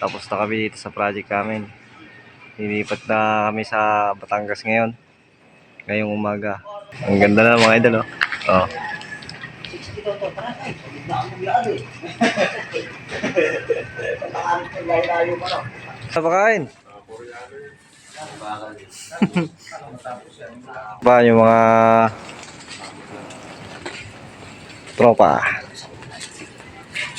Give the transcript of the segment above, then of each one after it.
Tapos na kami dito sa project namin. Lilipat na kami sa Batangas ngayon. Ngayong umaga. Ang ganda na mga idol, oh. Oh. Sa pakain. Ba yung mga tropa.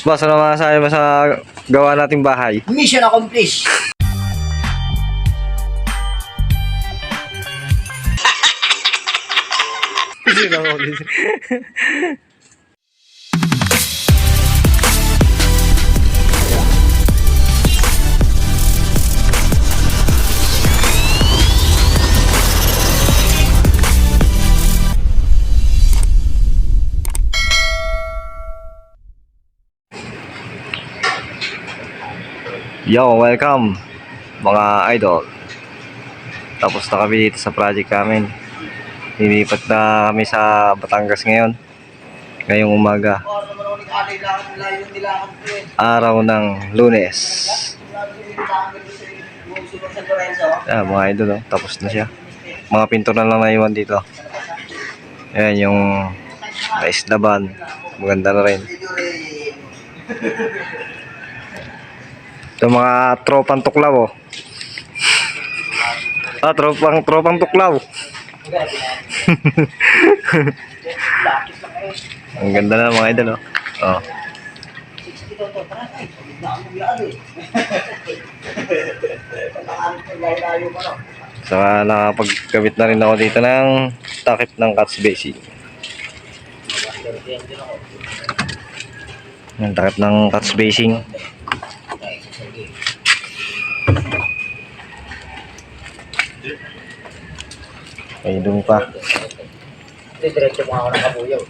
Basta naman sa mo sa gawa nating bahay. Mission accomplished. Yo, welcome mga idol. Tapos na kami dito sa project namin. Lilipat na kami sa Batangas ngayon. Ngayong umaga. Araw ng Lunes. Mga idol, oh. Tapos na siya. Mga pintor na lang naiwan dito. Ayan yung naislaban. Maganda na rin. Ito mga tropang tuklaw, oh. Tropang tuklaw. Ang ganda na mga idol, oh. Oh. So nakapagkabit na rin ako dito ng takip ng catch basin. Yung takip ng catch basin. Ay, dumi pa. Diretso mo ako ng kabuyaw.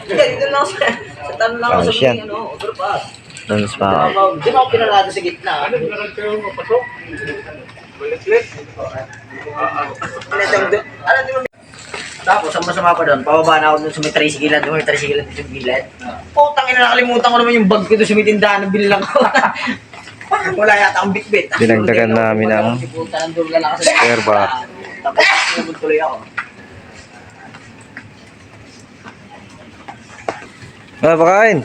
Dito lang sa tanong lang ako sa mga overpass. Doon pa. Di ba ako pinalado sa gitna? Ano, pinalado kayo mapasok? Balik-lik. Ano, di ba? Tapos, ang masama pa doon, pababa na ako doon sa may tricycle doon, may tricycle doon sa bilad. Putang ina, nakalimutan ko naman yung bag ko doon sa may tindahan ng bilang ko. Wala yata akong bitbit. Dinagdagan namin ang spare bar. Tapos, tuloy ako. Ano pakain?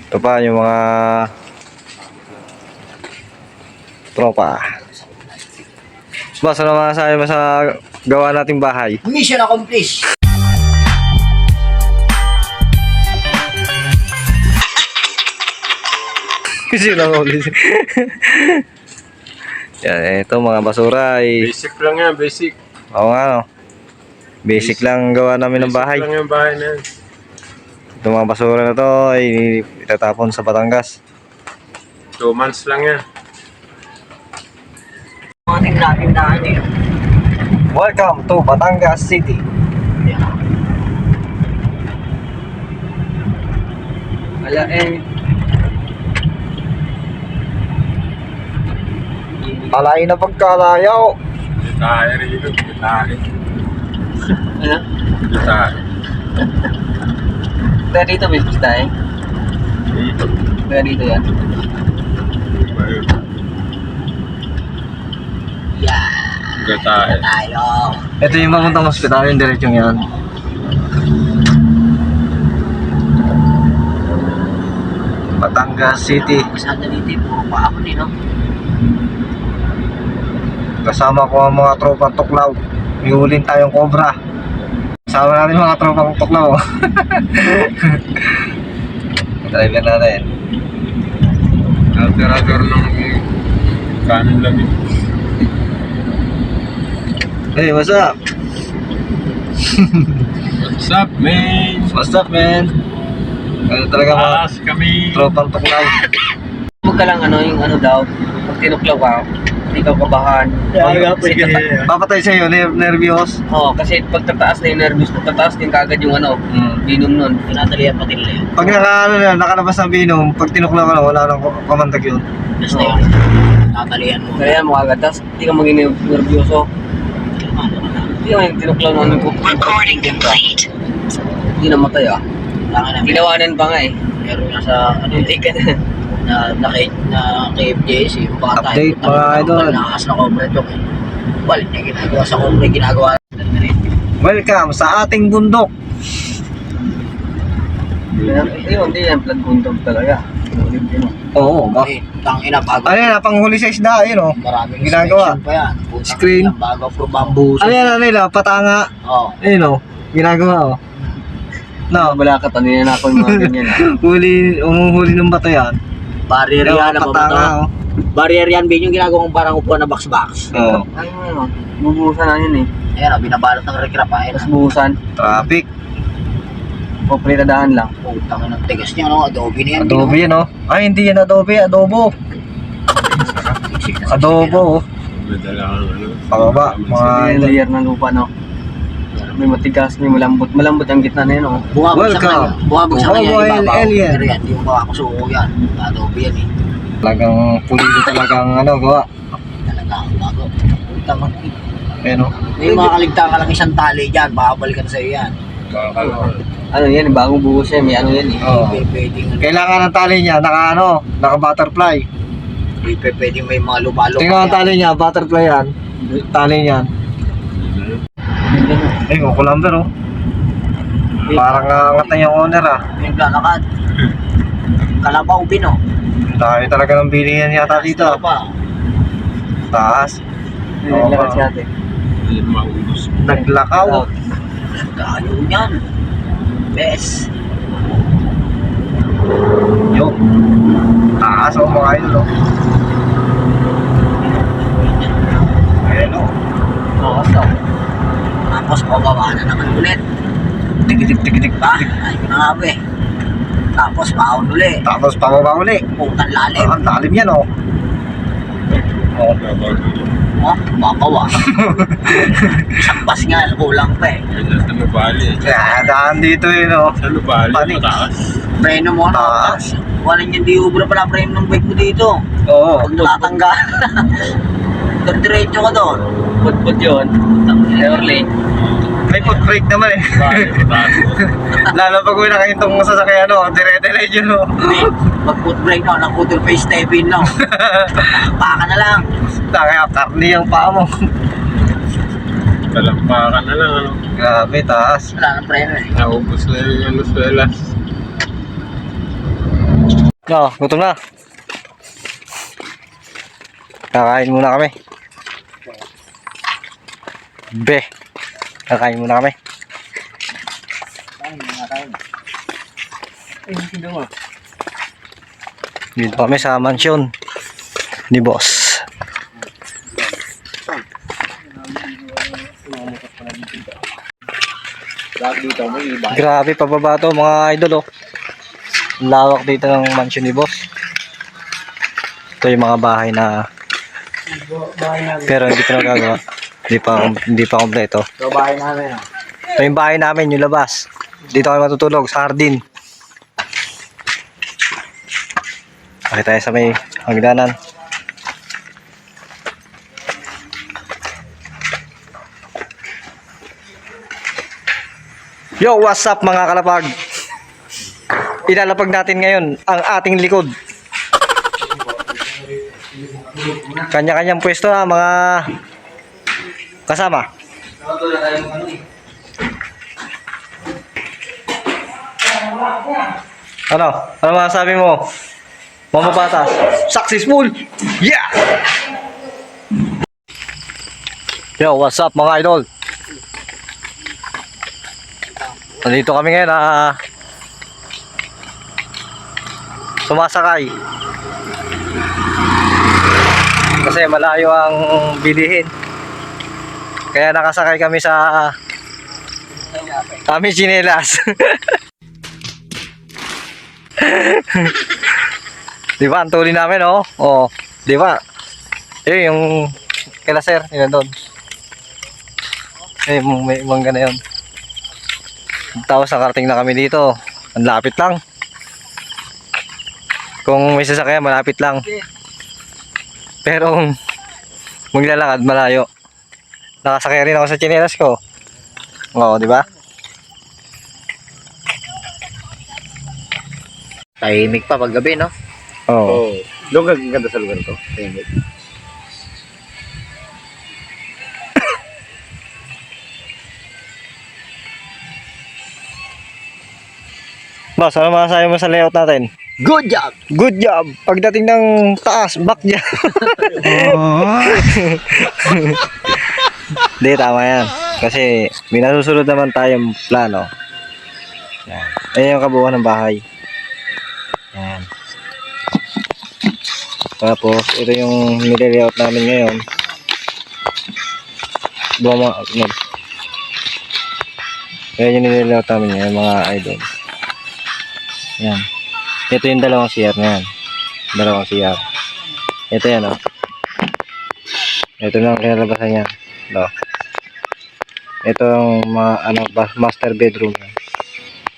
Ito pa yung mga tropa. Basta naman sa mo sa gawa nating bahay. Mission accomplished. Kasi lang ulit. Yan, ito mga basura ay Basic lang yan, basic. oo nga, no? Basic lang gawa namin ng bahay. Basic lang yung bahay na yan. Itong mga basura na to ay itatapon sa Batangas. 2 months lang yan. Ating natin daan eh. Welcome to Batangas City. Wala eh. Alain na pagkalayaw. Tayo rito, tayo. Ano? Tayo. Kaya dito business tayo. Dito. Kaya dito yan. Yeah. Tayo. Tayo. Ito yung papuntang hospital, yung diretsong yan. Batangas City. Masada dito yung puro pa ako no? Kasama ko ang mga tropang tuklaw. May hulin tayong cobra. Kasama natin mga tropang tuklaw. Driver natin. Alter ng kanin lang yun. Hey, what's up? What's up, man? What's up, man? Ano talaga mga Taas kami. tropang tuklaw. Huwag ka lang yung daw, pag tinuklaw ka, hindi ka kabahan. Papatay sa'yo, nervyos. Oo, kasi pag tataas na yung nervous, tataas din kagad yung binom nun. Tinatalian pati nila yun. Pag nakalabas ng binom, pag tinuklaw ka na, wala nang kamantag yun. Basta yun, tatalian mo. Kaya mo agad, tapos hindi ka maging nervyoso. Hindi ka yung tinuklaw na Recording complete. Hindi namatay ah. Ginawanan pa nga eh. Meron nga sa ano hindi ka na KFJS yung bata. Update, mga idol. Nakakas na Cobra Dog eh. Balik niya ginagawa sa Cobra, ginagawa na rin. Welcome sa ating bundok. Hindi yan, blood bundog talaga. Oo, ba? Tangina bago. Ano yan, panghuli sa isda, yun oh. Maraming Ginagawa. inspection pa yan. Screen. Bago for bamboo. Ano yan, ano nila, patanga. Oo. Ayun oh, ginagawa oh. No, Wala ka, tanina na ako yung mga ganyan ah. umuhuli ng bato yan. Barrier yan, ano ba patanga oh. Barrier yan, bin yung ginagawang parang upuan na box-box. Oo. Ano, bubuhusan na yun eh. Ayan, binabalot ng recrap ah. Tapos buhusan. Traffic. Populitadahan lang. Putang ng tigas niya, no? Adobe na yan. Adobe yan oh. Ay, hindi yan adobe, adobo. Adobo oh. Madala kang ano. Pababa, mga layer ng lupa, no? May matigas, may malambot. Malambot ang gitna na yun, no? Welcome. Buhabag sa kanya, Buhabag ibabaw. alien. Pero yan, hindi mo makakusuko yan. Adobe yan eh. Talagang pulido talagang ano, gawa. Talaga, bago. Putang ng Ayun oh. may makakaligtaan ka lang isang tali dyan, babalikan sa'yo yan. Ano yan, bagong buhos yan, may ano yan eh. Oo. Pwedeng, Kailangan ng tali niya, naka butterfly. pwedeng may mga lubalo. Tingnan ang tali niya, butterfly yan. Tali niyan. Eh, kukulamber oh. Parang angat na yung owner ah. Yung lalakad. Kalabaw, Pino. Dahil talaga ng bilingan yata dito. Pa. Taas. Nilakad si ate. Hindi maubos. Naglakaw. Tayo yan. Bes. Yo. Taas oh mga idol oh. Ayan oh. Oo, so. Tapos pagawa na naman ulit. Tigitik. Diba? Ayun na nga ba eh. Tapos paon ulit. Tapos pababa uli. Putang lalim. Ang lalim yan oh. Oh. Oh, makawa. Isang bas nga, kulang pa eh. Sa Lubali. Kaya daan dito yun oh. Sa Lubali, Panik. mataas. Preno mo na. Taas. Wala niyan di ubra pala preno ng bike mo dito. Oo. Pag natatanggal. Diretso ka doon. Put yun. Early. May foot brake naman eh. Lubali, mataas. Lalo pag may nakitong sasakyan oh. Dire-diretso oh. Hindi. Mag-foot brake na, nag-foot face step in na. Paka na lang. Kaya karni ang paa mo. Talampakan na lang, ano. Grabe, taas. Wala nang preno eh. Naubos na yung ano, swelas. No, gutom na. Kakain muna kami. Kakain muna kami. Dito kami sa mansyon ni boss. Dito mo iba. Grabe pababa to mga idol oh. Lawak dito ng mansyon ni boss. Ito yung mga bahay na pero hindi pa nagagawa. Hindi pa kompleto. So bahay namin ah. Ito yung bahay namin, yung labas. Dito kami matutulog sa hardin. Bakit tayo sa may hagdanan. Yo, what's up mga kalapag? Ilalapag natin ngayon ang ating likod. Kanya-kanyang pwesto na mga kasama. Ano? Ano masasabi mo? Mama Patas. Successful! Yeah! Yo, what's up mga idol? Nandito kami ngayon sumasakay. Kasi malayo ang bilihin. Kaya nakasakay kami sa kami chinelas. Di ba? Ang tuli namin, oh. Oh, di ba? Eh, yung kila sir, yun doon. Eh, may mangga na yun. Tapos nakarating na kami dito. Ang lapit lang. Kung may sasakyan, malapit lang. Pero kung maglalakad, malayo. Nakasakay rin ako sa chinelas ko. Oo, di ba? Tahimik pa pag gabi, no? Oo. Oo. Lugar, ang ganda sa lugar to. Tingin. Boss, ano masasabi mo sa layout natin? Good job! Good job! Pagdating ng taas, back niya. Hindi, tama yan. Kasi may nasusunod naman tayong plano. Yan. Ayan yung kabuuan ng bahay. Yan. Tapos, ito yung nire-layout namin ngayon. Ayan yung nire-layout namin ngayon, mga idol. Yan. Ito yung dalawang CR na yan. Dalawang CR. Ito yan, oh. Ito na ang kinalabasan niya. No. Ito ang master bedroom.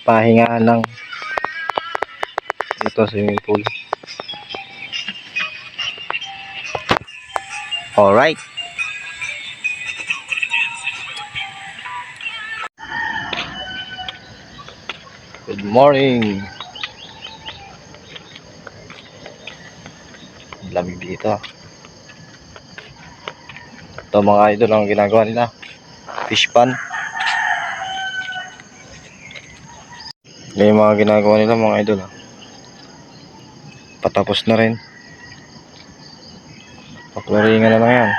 Pahingahan lang. Ito swimming pool. Alright. Good morning. Lamig dito. Ito mga idol ang ginagawa nila. Fish pan. Yan yung mga ginagawa nila mga idol. Patapos na rin. Paklaringan na lang yan.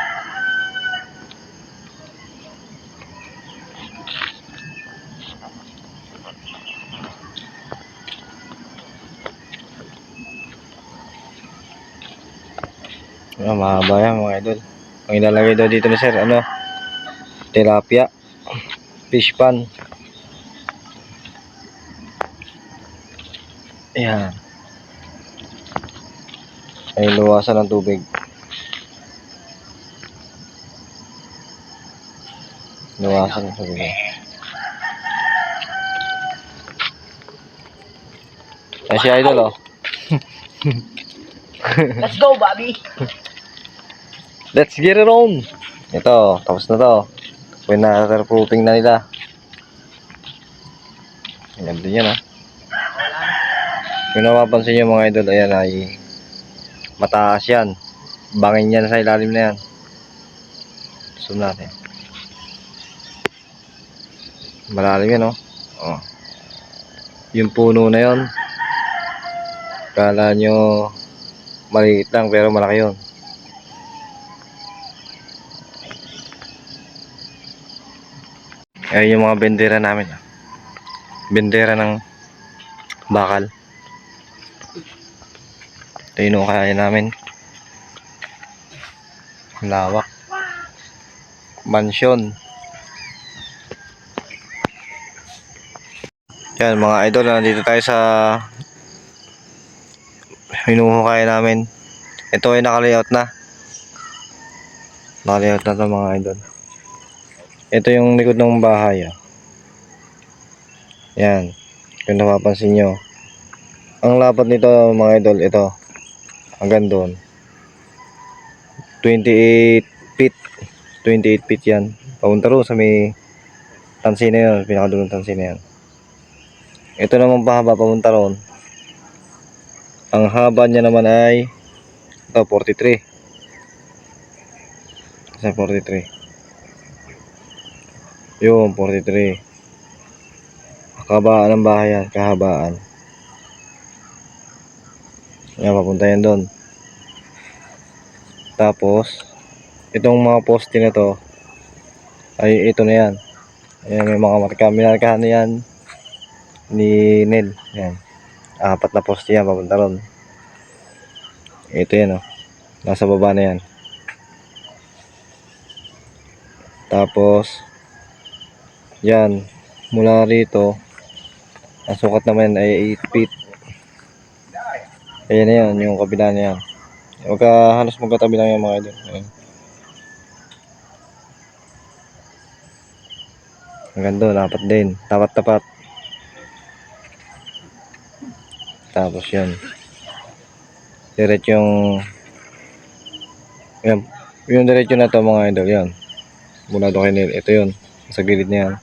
Mahaba yan mga idol. Ang ilalagay daw dito ni sir, tilapia, fish pan. Ayan. Ay luwasan ng tubig. Luwasan ng tubig. Ay si idol, oh. Let's go, Bobby! Let's get it on. Ito, tapos na to. Pinaterproofing na nila. Ayan din yan, ah. Kung napapansin nyo mga idol, ayan ay mataas yan. Bangin yan sa ilalim na yan. Zoom natin. Malalim yan, oh. Oh. Yung puno na yon, kala nyo maliit lang pero malaki yun. Ayan yung mga bendera namin. Bendera ng bakal. Ito yung kaya namin. Lawak. Mansyon. Yan mga idol, nandito tayo sa hinuhukay namin. Ito ay nakalayout na. Nakalayout na to mga idol. Ito yung likod ng bahay. Yan. Kung napapansin nyo. Ang lapad nito mga idol, ito. Hanggang doon. 28 feet. 28 feet yan. Papunta rin sa may tansi na yun. Pinakadulong tansi na yan. Ito naman pahaba papunta ron. Ang haba niya naman ay ito, 43. Sa 43. Yung 43. Kahabaan ng bahay yan. Kahabaan. Yan, papunta yan doon. Tapos itong mga poste na to ay ito na yan. Ayan, may mga minarkahan na yan ni Nel. Yan. 4 na poste yan papunta ron. Ito yan, oh. Nasa baba na yan. Tapos yan, mula rito ang sukat naman ay 8 feet. Ayan na yan, yung kabila na yan. Halos magkatabi lang yung mga idol. Ayan. Hanggang doon, dapat din. Tapat-tapat. Tapos yun. Diretso yung yan. Yung diretso na to mga idol, yan. Mula doon kayo, ito yun. Sa gilid na yan.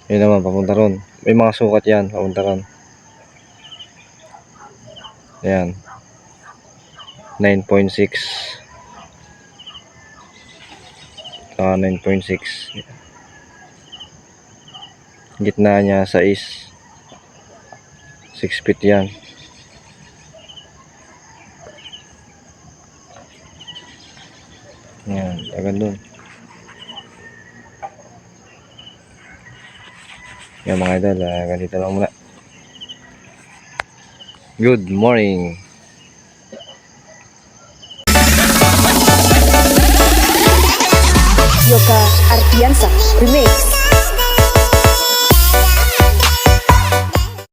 Yun naman, papunta ron. May mga sukat yan, papunta ron. Ayan. 9.6. Saka 9.6. Gitna niya sa 6 feet yan. Ayan, agad dun. Yan mga idol, ganito lang muna. Good morning. Yoka Artiansa Remix.